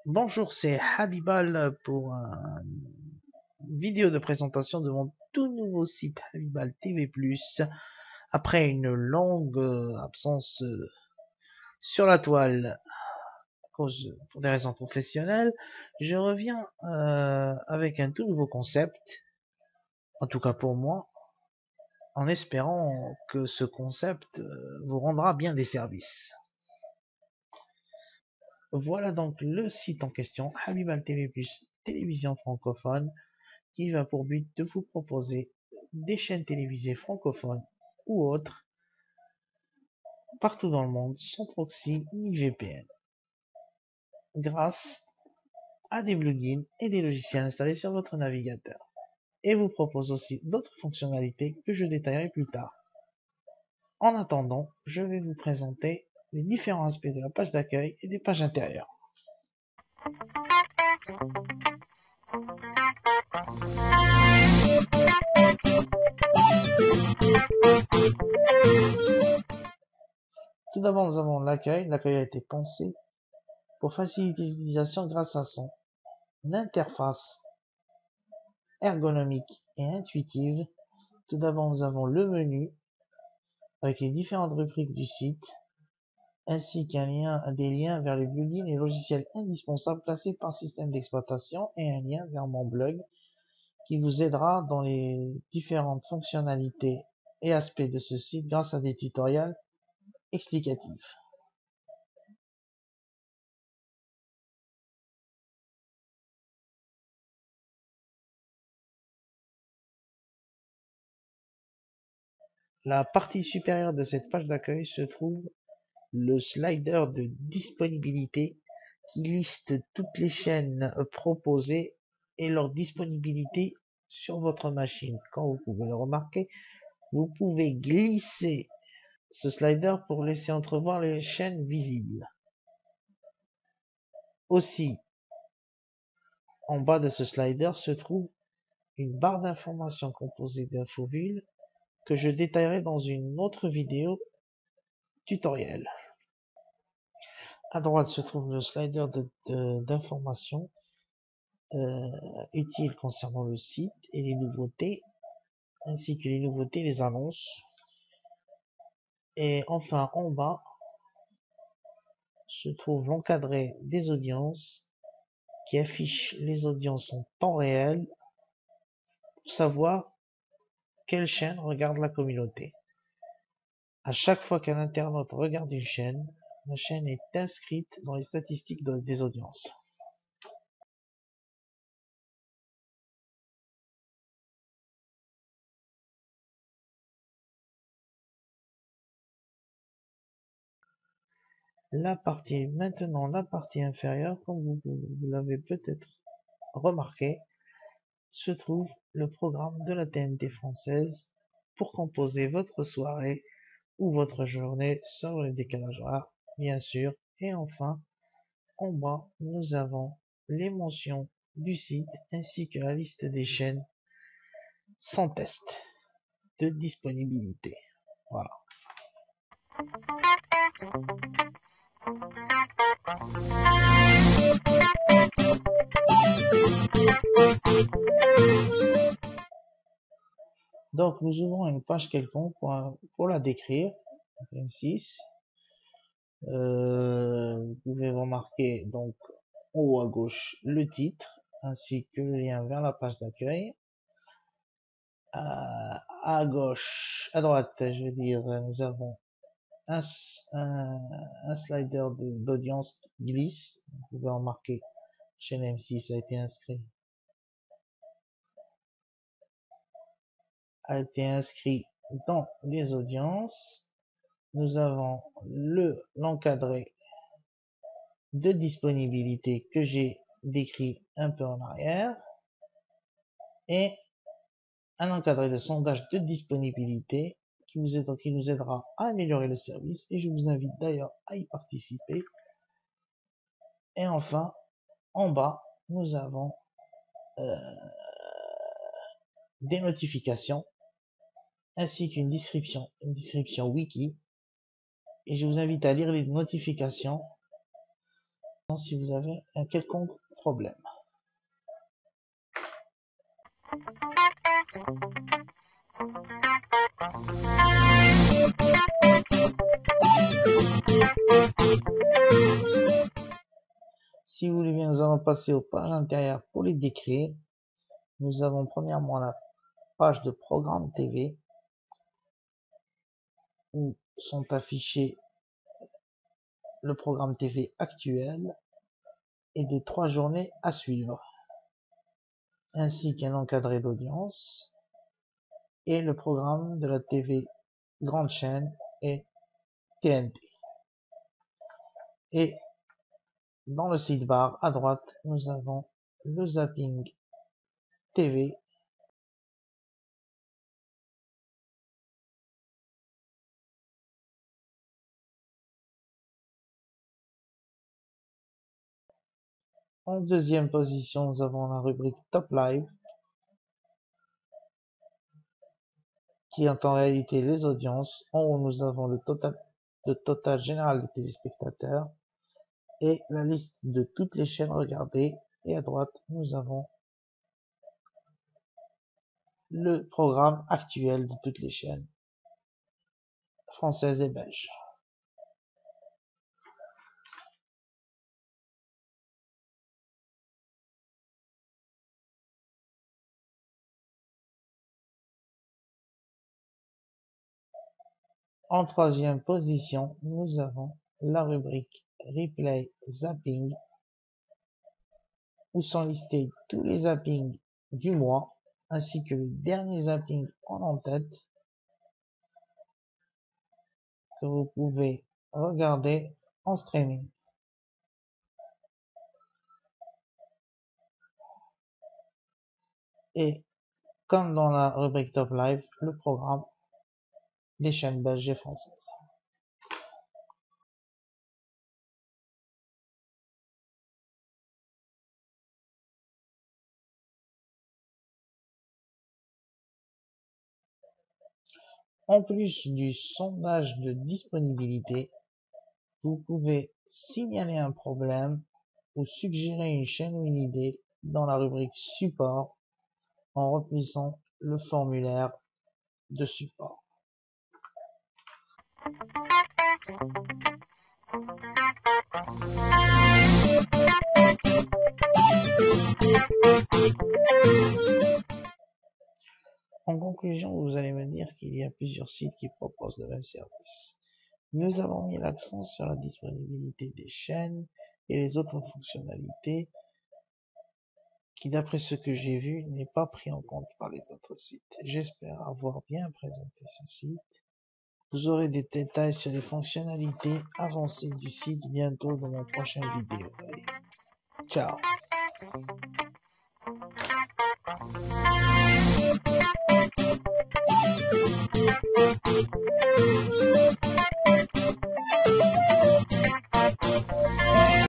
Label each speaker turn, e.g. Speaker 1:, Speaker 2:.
Speaker 1: Bonjour, c'est Habibal pour une vidéo de présentation de mon tout nouveau site Habibal TV+. Après une longue absence sur la toile pour des raisons professionnelles, je reviens avec un tout nouveau concept, en tout cas pour moi, en espérant que ce concept vous rendra bien des services. Voilà donc le site en question, Habibal TV+, télévision francophone, qui a pour but de vous proposer des chaînes télévisées francophones ou autres partout dans le monde sans proxy ni VPN, grâce à des plugins et des logiciels installés sur votre navigateur, et vous propose aussi d'autres fonctionnalités que je détaillerai plus tard. En attendant, je vais vous présenter les différents aspects de la page d'accueil et des pages intérieures. Tout d'abord, nous avons l'accueil. L'accueil a été pensé pour faciliter l'utilisation grâce à son interface ergonomique et intuitive. Tout d'abord, nous avons le menu avec les différentes rubriques du site, ainsi des liens vers les plugins et logiciels indispensables placés par système d'exploitation et un lien vers mon blog qui vous aidera dans les différentes fonctionnalités et aspects de ce site grâce à des tutoriels explicatifs. La partie supérieure de cette page d'accueil se trouve le slider de disponibilité qui liste toutes les chaînes proposées et leur disponibilité sur votre machine. Comme vous pouvez le remarquer, vous pouvez glisser ce slider pour laisser entrevoir les chaînes visibles. Aussi, en bas de ce slider se trouve une barre d'informations composée d'infobules que je détaillerai dans une autre vidéo tutoriel. À droite se trouve le slider d'informations utiles concernant le site et les nouveautés, ainsi que les nouveautés et les annonces. Et enfin, en bas se trouve l'encadré des audiences qui affiche les audiences en temps réel pour savoir quelle chaîne regarde la communauté. À chaque fois qu'un internaute regarde une chaîne, la chaîne est inscrite dans les statistiques des audiences. Maintenant la partie inférieure, comme vous l'avez peut-être remarqué, se trouve le programme de la TNT française pour composer votre soirée ou votre journée sur le décalage horaire, bien sûr. Et enfin, en bas, nous avons les mentions du site ainsi que la liste des chaînes sans test de disponibilité. Voilà. Donc nous ouvrons une page quelconque pour la décrire. M6. Vous pouvez remarquer donc en haut à gauche le titre ainsi que le lien vers la page d'accueil. À gauche, à droite, je veux dire, nous avons un slider d'audience qui glisse. Vous pouvez remarquer, chaîne M6 a été inscrit dans les audiences. Nous avons l'encadré de disponibilité que j'ai décrit un peu en arrière et un encadré de sondage de disponibilité qui nous aidera à améliorer le service et je vous invite d'ailleurs à y participer. Et enfin, en bas, nous avons des notifications, ainsi qu'une description wiki. Et je vous invite à lire les notifications si vous avez un quelconque problème. Si vous voulez bien, nous allons passer aux pages intérieures pour les décrire. Nous avons premièrement la page de programme TV où sont affichés le programme TV actuel et des 3 journées à suivre, ainsi qu'un encadré d'audience et le programme de la TV grande chaîne et TNT. Et dans le sidebar à droite, nous avons le zapping TV en deuxième position. Nous avons la rubrique Top Live qui est en réalité les audiences. En haut, nous avons le total général des téléspectateurs et la liste de toutes les chaînes regardées. Et à droite, nous avons le programme actuel de toutes les chaînes françaises et belges. En troisième position, nous avons la rubrique Replay Zapping, où sont listés tous les zappings du mois, ainsi que le dernier zapping en tête que vous pouvez regarder en streaming. Et comme dans la rubrique Top Live, le programme des chaînes belges et françaises. En plus du sondage de disponibilité, vous pouvez signaler un problème ou suggérer une chaîne ou une idée dans la rubrique Support en remplissant le formulaire de support. En conclusion, vous allez me dire qu'il y a plusieurs sites qui proposent le même service. Nous avons mis l'accent sur la disponibilité des chaînes et les autres fonctionnalités qui, d'après ce que j'ai vu, n'est pas pris en compte par les autres sites. J'espère avoir bien présenté ce site. Vous aurez des détails sur les fonctionnalités avancées du site bientôt dans mon prochain vidéo. Allez, ciao!